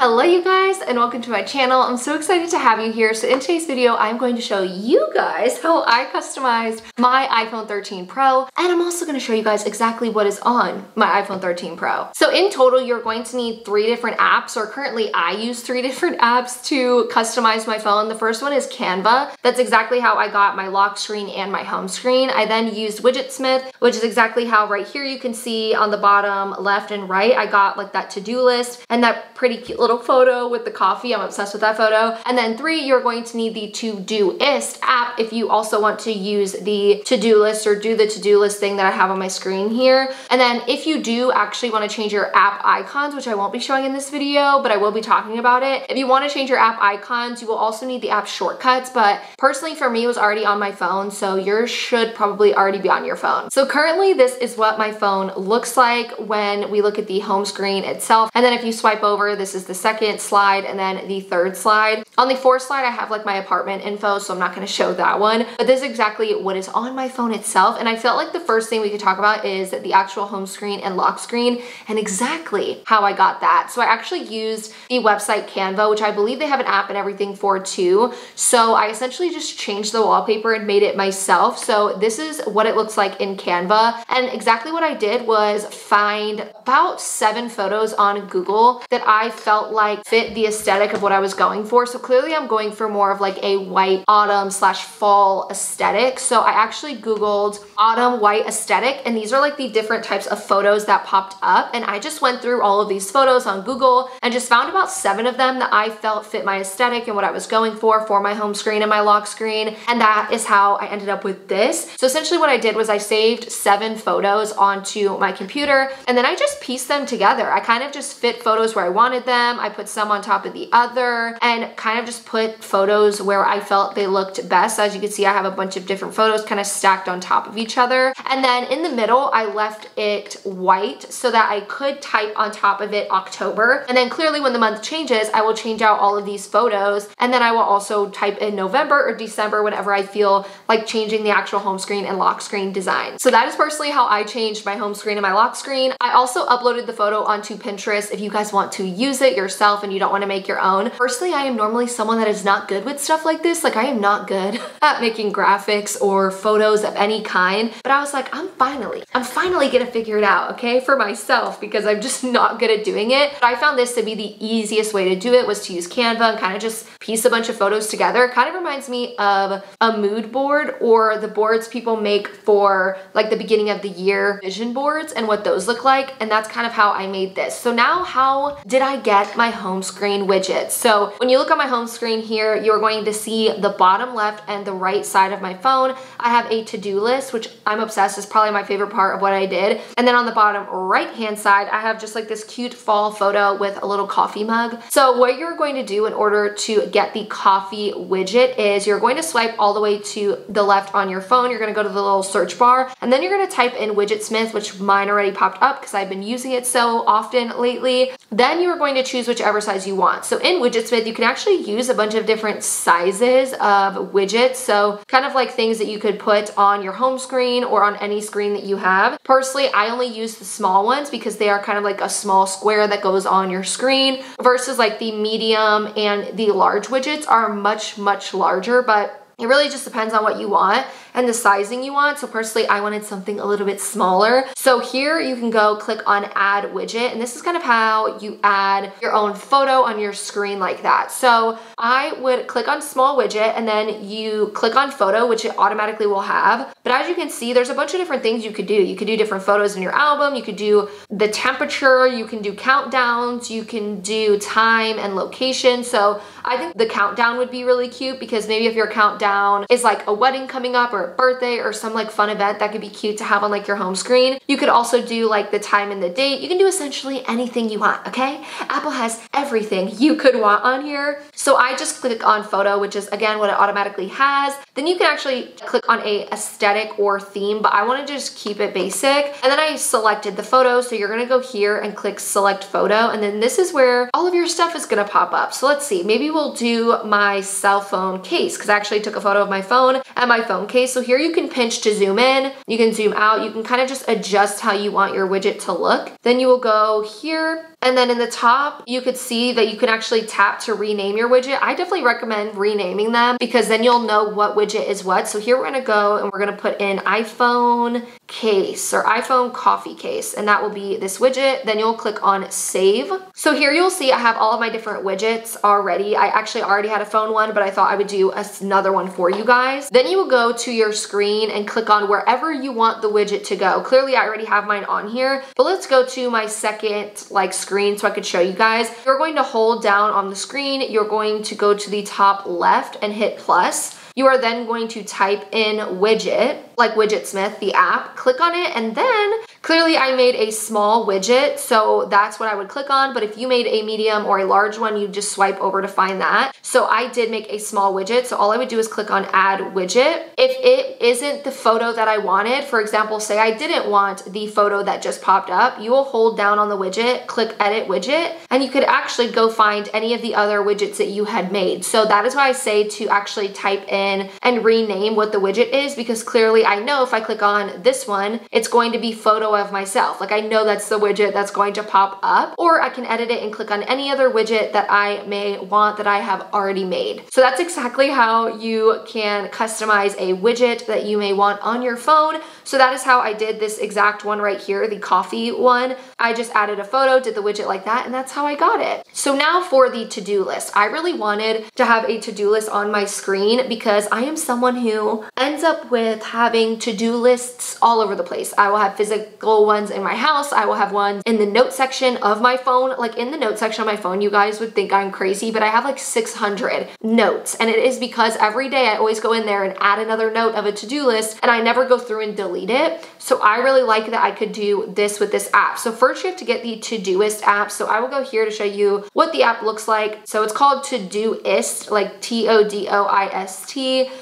Hello you guys and welcome to my channel. I'm so excited to have you here. So in today's video, I'm going to show you guys how I customized my iPhone 13 Pro, and I'm also going to show you guys exactly what is on my iPhone 13 Pro. So in total, you're going to need 3 different apps, or currently I use 3 different apps to customize my phone. The first one is Canva. That's exactly how I got my lock screen and my home screen. I then used Widgets, which is exactly how right here you can see on the bottom left and right, I got like that to-do list and that pretty cute little photo with the coffee. I'm obsessed with that photo. And then 3, you're going to need the Todoist app if you also want to use the to-do list or do the to-do list thing that I have on my screen here. And then if you do actually want to change your app icons, which I won't be showing in this video, but I will be talking about it. If you want to change your app icons, you will also need the app shortcuts, but personally for me, it was already on my phone, so yours should probably already be on your phone. So currently this is what my phone looks like when we look at the home screen itself. And then if you swipe over, this is the second slide and then the third slide. On the fourth slide, I have like my apartment info, so I'm not going to show that one, but this is exactly what is on my phone itself. And I felt like the first thing we could talk about is the actual home screen and lock screen and exactly how I got that. So I actually used the website Canva, which I believe they have an app and everything for too. So I essentially just changed the wallpaper and made it myself. So this is what it looks like in Canva. And exactly what I did was find about 7 photos on Google that I felt like fit the aesthetic of what I was going for. So clearly I'm going for more of like a white autumn / fall aesthetic. So I actually Googled autumn white aesthetic, and these are like the different types of photos that popped up. And I just went through all of these photos on Google and just found about 7 of them that I felt fit my aesthetic and what I was going for my home screen and my lock screen. And that is how I ended up with this. So essentially what I did was I saved 7 photos onto my computer, and then I just pieced them together. I kind of just fit photos where I wanted them. I put some on top of the other and kind of just put photos where I felt they looked best. As you can see, I have a bunch of different photos kind of stacked on top of each other. And then in the middle, I left it white so that I could type on top of it October. And then clearly when the month changes, I will change out all of these photos. And then I will also type in November or December whenever I feel like changing the actual home screen and lock screen design. So that is personally how I changed my home screen and my lock screen. I also uploaded the photo onto Pinterest if you guys want to use it yourself and you don't want to make your own. Personally, I am normally someone that is not good with stuff like this. Like I am not good at making graphics or photos of any kind, but I was like, I'm finally gonna figure it out, okay, for myself, because I'm just not good at doing it. But I found this to be the easiest way to do it, was to use Canva and kind of just piece a bunch of photos together. It kind of reminds me of a mood board or the boards people make for like the beginning of the year vision boards and what those look like. And that's kind of how I made this. So now how did I get my home screen widgets? So when you look on my home screen here, you're going to see the bottom left and the right side of my phone. I have a to-do list, which I'm obsessed, is probably my favorite part of what I did. And then on the bottom right hand side, I have just like this cute fall photo with a little coffee mug. So what you're going to do in order to get the coffee widget is you're going to swipe all the way to the left on your phone. You're going to go to the little search bar, and then you're going to type in Widgets, which mine already popped up because I've been using it so often lately. Then you are going to choose whichever size you want. So in Widgets, you can actually use a bunch of different sizes of widgets. So kind of like things that you could put on your home screen or on any screen that you have. Personally, I only use the small ones because they are kind of like a small square that goes on your screen, versus like the medium and the large widgets are much, much larger, but it really just depends on what you want and the sizing you want. So personally, I wanted something a little bit smaller. So here you can go click on add widget, and this is kind of how you add your own photo on your screen like that. So I would click on small widget and then you click on photo, which it automatically will have. But as you can see, there's a bunch of different things you could do. You could do different photos in your album. You could do the temperature, you can do countdowns, you can do time and location. So I think the countdown would be really cute, because maybe if your countdown is like a wedding coming up or a birthday or some like fun event, that could be cute to have on like your home screen. You could also do like the time and the date. You can do essentially anything you want, okay? Apple has everything you could want on here. So I just click on photo, which is again what it automatically has. Then you can actually click on a aesthetic or theme, but I want to just keep it basic. And then I selected the photo. So you're gonna go here and click select photo. And then this is where all of your stuff is gonna pop up. So let's see, maybe we'll do my cell phone case, because I actually took took a photo of my phone and my phone case. So here you can pinch to zoom in, you can zoom out, you can kind of just adjust how you want your widget to look. Then you will go here, and then in the top, you could see that you can actually tap to rename your widget. I definitely recommend renaming them because then you'll know what widget is what. So here we're gonna go and we're gonna put in iPhone case or iPhone coffee case, and that will be this widget. Then you'll click on save. So here you'll see I have all of my different widgets already. I actually already had a phone one, but I thought I would do another one for you guys. Then you will go to your screen and click on wherever you want the widget to go. Clearly I already have mine on here, but let's go to my second screen so I could show you guys. You're going to hold down on the screen, you're going to go to the top left and hit plus. You are then going to type in widget, like Widgetsmith, the app, click on it, and then clearly I made a small widget, so that's what I would click on, but if you made a medium or a large one, you just swipe over to find that. So I did make a small widget, so all I would do is click on add widget. If it isn't the photo that I wanted, for example, say I didn't want the photo that just popped up, you will hold down on the widget, click edit widget, and you could actually go find any of the other widgets that you had made. So that is why I say to actually type in and rename what the widget is, because clearly I know if I click on this one, it's going to be photo of myself. Like I know that's the widget that's going to pop up, or I can edit it and click on any other widget that I may want that I have already made. So that's exactly how you can customize a widget that you may want on your phone. So that is how I did this exact one right here, the coffee one. I just added a photo, did the widget like that, and that's how I got it. So now for the to-do list. I really wanted to have a to-do list on my screen because I am someone who ends up with having to-do lists all over the place. I will have physical ones in my house. I will have ones in the note section of my phone. Like in the note section of my phone, you guys would think I'm crazy, but I have like 600 notes. And it is because every day I always go in there and add another note of a to-do list, and I never go through and delete it. So I really like that I could do this with this app. So first you have to get the Todoist app. So I will go here to show you what the app looks like. So it's called Todoist, like Todoist.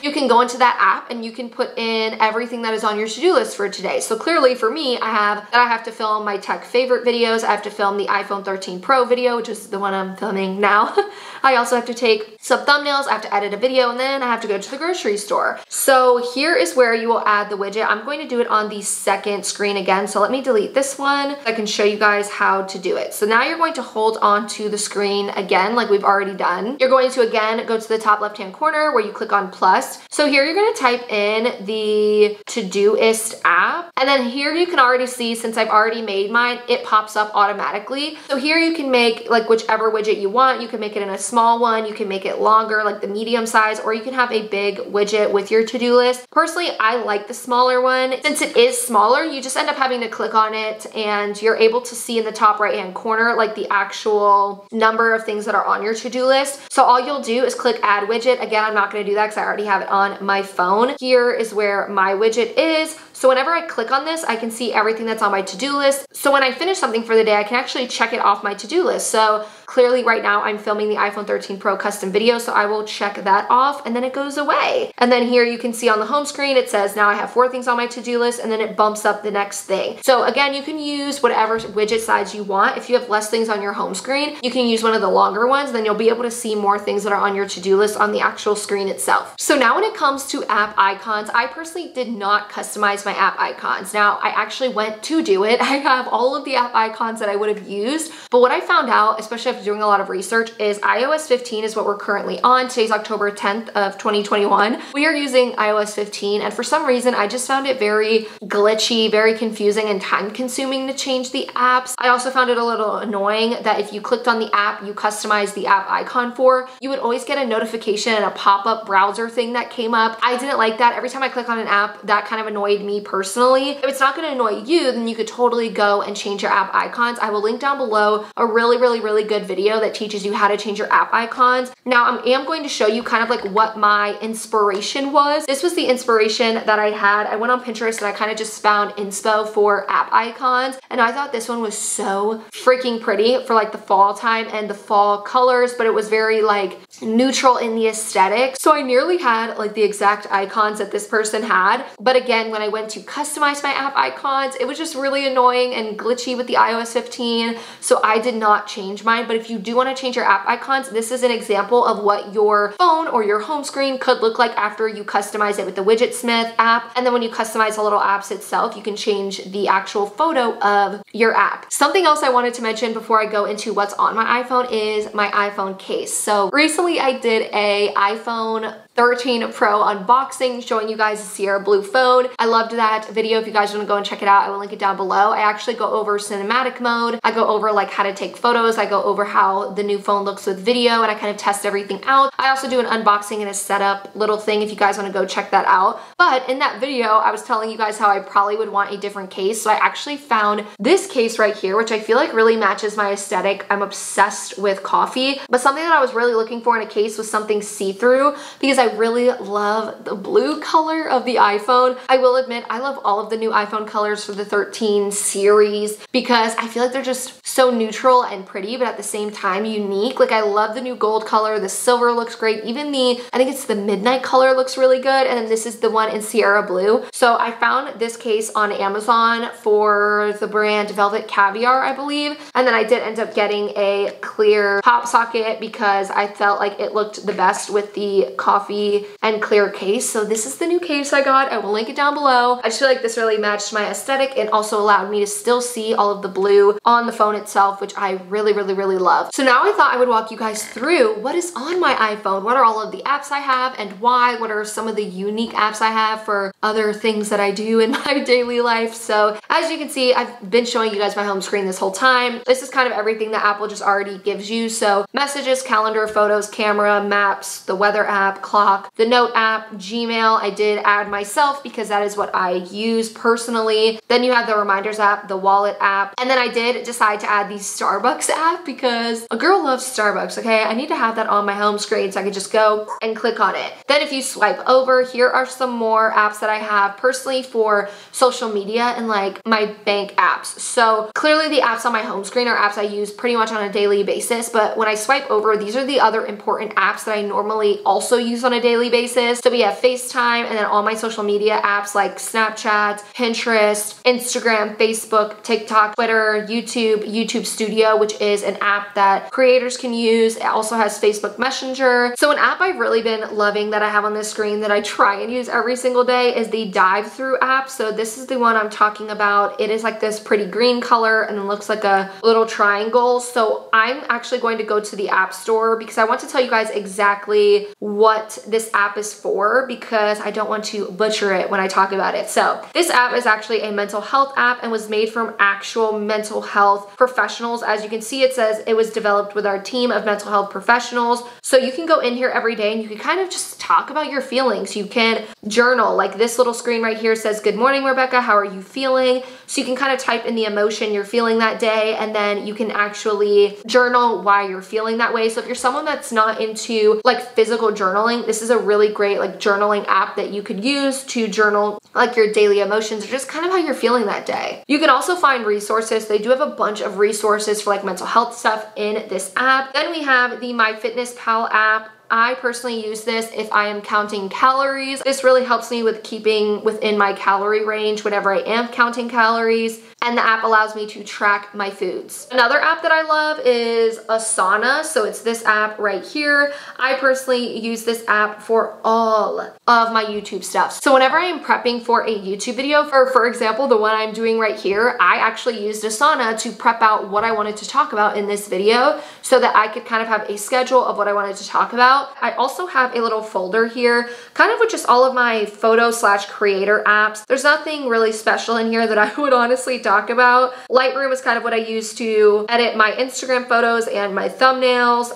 You can go into that app and you can put in everything that is on your to-do list for today. So clearly for me, I have to film my tech favorite videos. I have to film the iPhone 13 Pro video, which is the one I'm filming now. I also have to take some thumbnails, I have to edit a video, and then I have to go to the grocery store. So here is where you will add the widget. I'm going to do it on the second screen again. So let me delete this one. I can show you guys how to do it. So now you're going to hold on to the screen again, like we've already done. You're going to again go to the top left-hand corner where you click on plus. So here you're going to type in the Todoist app. And then here you can already see, since I've already made mine, it pops up automatically. So here you can make like whichever widget you want. You can make it in a small one, you can make it longer, like the medium size, or you can have a big widget with your to-do list. Personally, I like the smaller one. Since it is smaller, you just end up having to click on it and you're able to see in the top right-hand corner like the actual number of things that are on your to-do list. So all you'll do is click add widget. Again, I'm not going to do that because I already have it on my phone. Here is where my widget is. So whenever I click on this, I can see everything that's on my to-do list. So when I finish something for the day, I can actually check it off my to-do list. So clearly right now I'm filming the iPhone 13 Pro custom video, so I will check that off and then it goes away. And then here you can see on the home screen, it says now I have 4 things on my to-do list, and then it bumps up the next thing. So again, you can use whatever widget size you want. If you have less things on your home screen, you can use one of the longer ones, then you'll be able to see more things that are on your to-do list on the actual screen itself. So now when it comes to app icons, I personally did not customize my app icons. Now I actually went to do it. I have all of the app icons that I would have used, but what I found out, especially after doing a lot of research, is iOS 15 is what we're currently on. Today's October 10th of 2021. We are using iOS 15, and for some reason I just found it very glitchy, very confusing, and time consuming to change the apps. I also found it a little annoying that if you clicked on the app you customized the app icon for, you would always get a notification and a pop-up browser thing that came up. I didn't like that. Every time I click on an app, that kind of annoyed me personally. If it's not going to annoy you, then you could totally go and change your app icons. I will link down below a really good video that teaches you how to change your app icons. Now I am going to show you kind of like what my inspiration was. This was the inspiration that I had. I went on Pinterest and I kind of just found inspo for app icons, and I thought this one was so freaking pretty for like the fall time and the fall colors, but it was very like neutral in the aesthetic. So I nearly had like the exact icons that this person had, but again, when I went wanted to customize my app icons. It was just really annoying and glitchy with the iOS 15, so I did not change mine. But if you do want to change your app icons, this is an example of what your phone or your home screen could look like after you customize it with the Widgetsmith app. And then when you customize the little apps itself, you can change the actual photo of your app. Something else I wanted to mention before I go into what's on my iPhone is my iPhone case. So recently I did a iPhone 13 Pro unboxing showing you guys the Sierra Blue phone. I loved that video. If you guys want to go and check it out, I will link it down below. I actually go over cinematic mode. I go over like how to take photos. I go over how the new phone looks with video, and I kind of test everything out. I also do an unboxing and a setup little thing if you guys want to go check that out. But in that video, I was telling you guys how I probably would want a different case. So I actually found this case right here, which I feel like really matches my aesthetic. I'm obsessed with coffee, but something that I was really looking for in a case was something see-through, because I really love the blue color of the iPhone. I will admit, I love all of the new iPhone colors for the 13 series because I feel like they're just so neutral and pretty, but at the same time unique. Like I love the new gold color, the silver looks great, even the, I think it's the midnight color looks really good, and then this is the one in Sierra Blue. So I found this case on Amazon for the brand Velvet Caviar, I believe, and then I did end up getting a clear Popsocket because I felt like it looked the best with the coffee and clear case. So this is the new case I got. I will link it down below. I just feel like this really matched my aesthetic and also allowed me to still see all of the blue on the phone itself, which I really love. So now I thought I would walk you guys through what is on my iPhone, what are all of the apps I have and why, what are some of the unique apps I have for other things that I do in my daily life. So as you can see, I've been showing you guys my home screen this whole time. This is kind of everything that Apple just already gives you. So messages, calendar, photos, camera, maps, the weather app, clock, the note app, Gmail. I did add myself because that is what I use personally. Then you have the reminders app, the wallet app, and then I did decide to add the Starbucks app because a girl loves Starbucks, okay? I need to have that on my home screen so I could just go and click on it. Then if you swipe over, here are some more apps that I have personally for social media and like my bank apps. So clearly the apps on my home screen are apps I use pretty much on a daily basis, but when I swipe over, these are the other important apps that I normally also use on a daily basis. So we have FaceTime and then all my social media apps like Snapchat, Pinterest, Instagram, Facebook, TikTok, Twitter, YouTube Studio, which is an app that creators can use. It also has Facebook Messenger. So an app I've really been loving that I have on this screen that I try and use every single day is the Dive Through app. So this is the one I'm talking about. It is like this pretty green color and it looks like a little triangle. So I'm actually going to go to the App Store because I want to tell you guys exactly what this app is for because I don't want to butcher it when I talk about it. So this app is actually a mental health app and was made from actual mental health professionals. As you can see, it says it was developed with our team of mental health professionals. So you can go in here every day and you can kind of just talk about your feelings. You can journal, like this little screen right here says, "Good morning, Rebecca, how are you feeling?" So you can kind of type in the emotion you're feeling that day, and then you can actually journal why you're feeling that way. So if you're someone that's not into like physical journaling, this is a really great like journaling app that you could use to journal like your daily emotions or just kind of how you're feeling that day. You can also find resources. They do have a bunch of resources for like mental health stuff in this app. Then we have the MyFitnessPal app. I personally use this if I am counting calories. This really helps me with keeping within my calorie range whenever I am counting calories, and the app allows me to track my foods. Another app that I love is Asana. So it's this app right here. I personally use this app for all of my YouTube stuff. So whenever I am prepping for a YouTube video, for example, the one I'm doing right here, I actually used Asana to prep out what I wanted to talk about in this video so that I could kind of have a schedule of what I wanted to talk about. I also have a little folder here, kind of with just all of my photo/creator apps. There's nothing really special in here that I would honestly talk about. Lightroom is kind of what I use to edit my Instagram photos and my thumbnails.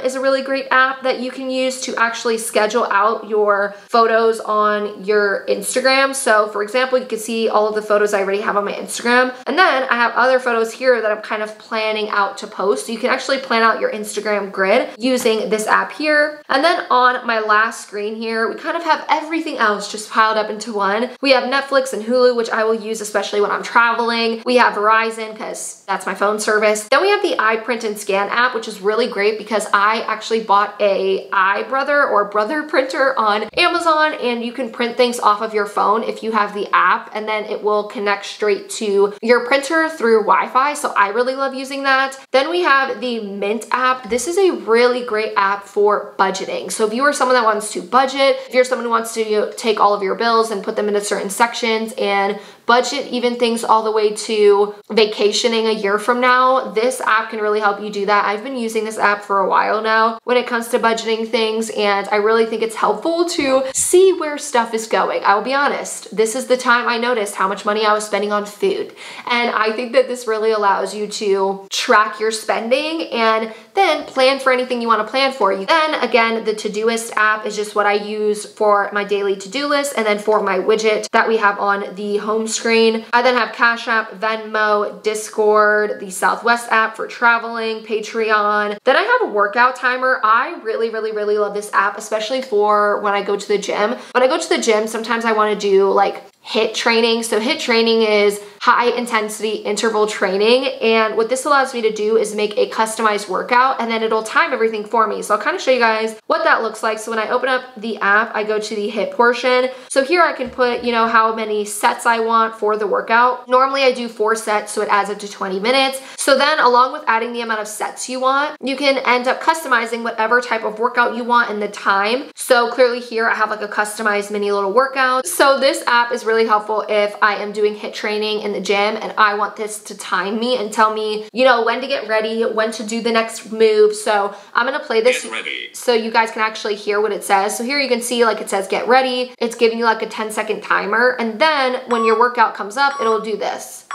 Is a really great app that you can use to actually schedule out your photos on your Instagram. So for example, you can see all of the photos I already have on my Instagram. And then I have other photos here that I'm kind of planning out to post. So you can actually plan out your Instagram grid using this app here. And then on my last screen here, we kind of have everything else just piled up into one. We have Netflix and Hulu, which I will use especially when I'm traveling. traveling. We have Verizon because that's my phone service. Then we have the iPrint and Scan app, which is really great because I actually bought a iBrother or Brother printer on Amazon, and you can print things off of your phone if you have the app, and then it will connect straight to your printer through Wi-Fi. So I really love using that. Then we have the Mint app. This is a really great app for budgeting. So if you are someone that wants to budget, if you're someone who wants to take all of your bills and put them into certain sections and budget even things all the way to vacationing a year from now, this app can really help you do that. I've been using this app for a while now when it comes to budgeting things, and I really think it's helpful to see where stuff is going. I will be honest, this is the time I noticed how much money I was spending on food, and I think that this really allows you to track your spending and then plan for anything you want to plan for. You then again, the Todoist app is just what I use for my daily to-do list, and then for my widget that we have on the home screen. I then have Cash App, Venmo, Discord, the Southwest app for traveling, Patreon. Then I have a workout timer. I really love this app, especially for when I go to the gym. When I go to the gym, sometimes I want to do like HIIT training. So HIIT training is high intensity interval training, and what this allows me to do is make a customized workout, and then it'll time everything for me. So I'll kind of show you guys what that looks like. So when I open up the app, I go to the HIIT portion. So here I can put, you know, how many sets I want for the workout. Normally I do 4 sets, so it adds up to 20 minutes. So then along with adding the amount of sets you want, you can end up customizing whatever type of workout you want and the time. So clearly here I have like a customized mini little workout. So this app is really helpful if I am doing HIIT training in the gym and I want this to time me and tell me, you know, when to get ready, when to do the next move. So I'm gonna play this so you guys can actually hear what it says. So here you can see like it says get ready. It's giving you like a 10-second timer, and then when your workout comes up, it'll do this.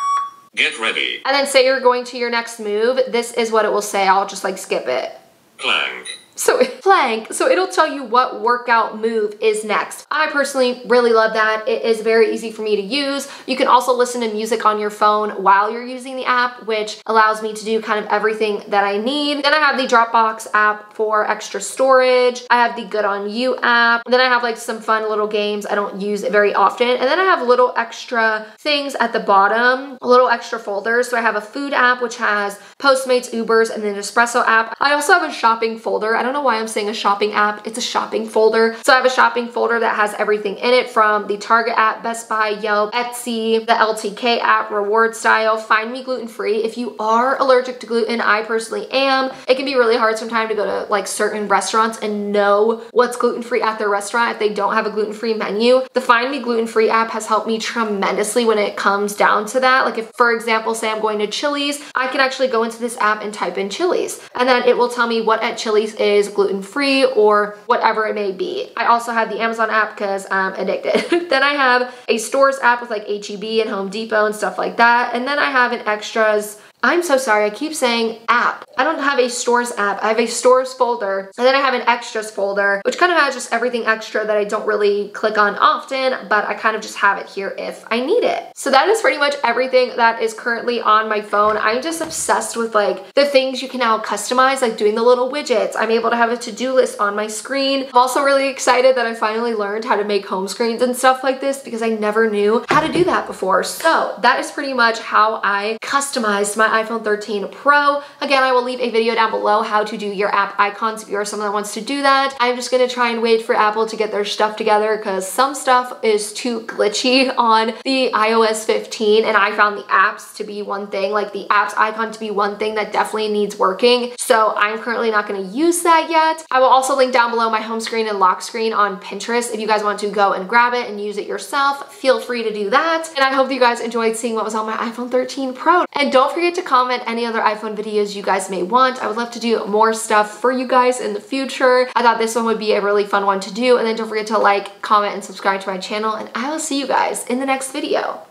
Get ready. And then say you're going to your next move, this is what it will say. I'll just like skip it. Plank. So plank, so it'll tell you what workout move is next. I personally really love that. It is very easy for me to use. You can also listen to music on your phone while you're using the app, which allows me to do kind of everything that I need. Then I have the Dropbox app for extra storage. I have the Good On You app. Then I have like some fun little games. I don't use it very often. And then I have little extra things at the bottom, little extra folders. So I have a food app, which has Postmates, Ubers, and the Nespresso app. I also have a shopping folder. I don't know why I'm saying a shopping app. It's a shopping folder. So I have a shopping folder that has everything in it, from the Target app, Best Buy, Yelp, Etsy, the LTK app, Reward Style, Find Me Gluten Free. If you are allergic to gluten, I personally am. It can be really hard sometimes to go to like certain restaurants and know what's gluten free at their restaurant if they don't have a gluten free menu. The Find Me Gluten Free app has helped me tremendously when it comes down to that. Like if, for example, say I'm going to Chili's, I can actually go into this app and type in Chili's, and then it will tell me what at Chili's is gluten-free or whatever it may be. I also have the Amazon app because I'm addicted. Then I have a stores app with like H-E-B and Home Depot and stuff like that. And then I have an extras. I'm so sorry, I keep saying app. I don't have a stores app. I have a stores folder, and then I have an extras folder, which kind of has just everything extra that I don't really click on often, but I kind of just have it here if I need it. So that is pretty much everything that is currently on my phone. I'm just obsessed with like the things you can now customize, like doing the little widgets. I'm able to have a to-do list on my screen. I'm also really excited that I finally learned how to make home screens and stuff like this because I never knew how to do that before. So that is pretty much how I customized my iPhone 13 Pro. Again, I will leave a video down below how to do your app icons if you are someone that wants to do that. I'm just gonna try and wait for Apple to get their stuff together because some stuff is too glitchy on the iOS 15, and I found the apps to be one thing, like the apps icon to be one thing that definitely needs working. So I'm currently not gonna use that yet. I will also link down below my home screen and lock screen on Pinterest. If you guys want to go and grab it and use it yourself, feel free to do that. And I hope that you guys enjoyed seeing what was on my iPhone 13 Pro. And don't forget to comment any other iPhone videos you guys may want. I would love to do more stuff for you guys in the future. I thought this one would be a really fun one to do. And then don't forget to like, comment, and subscribe to my channel, and I will see you guys in the next video.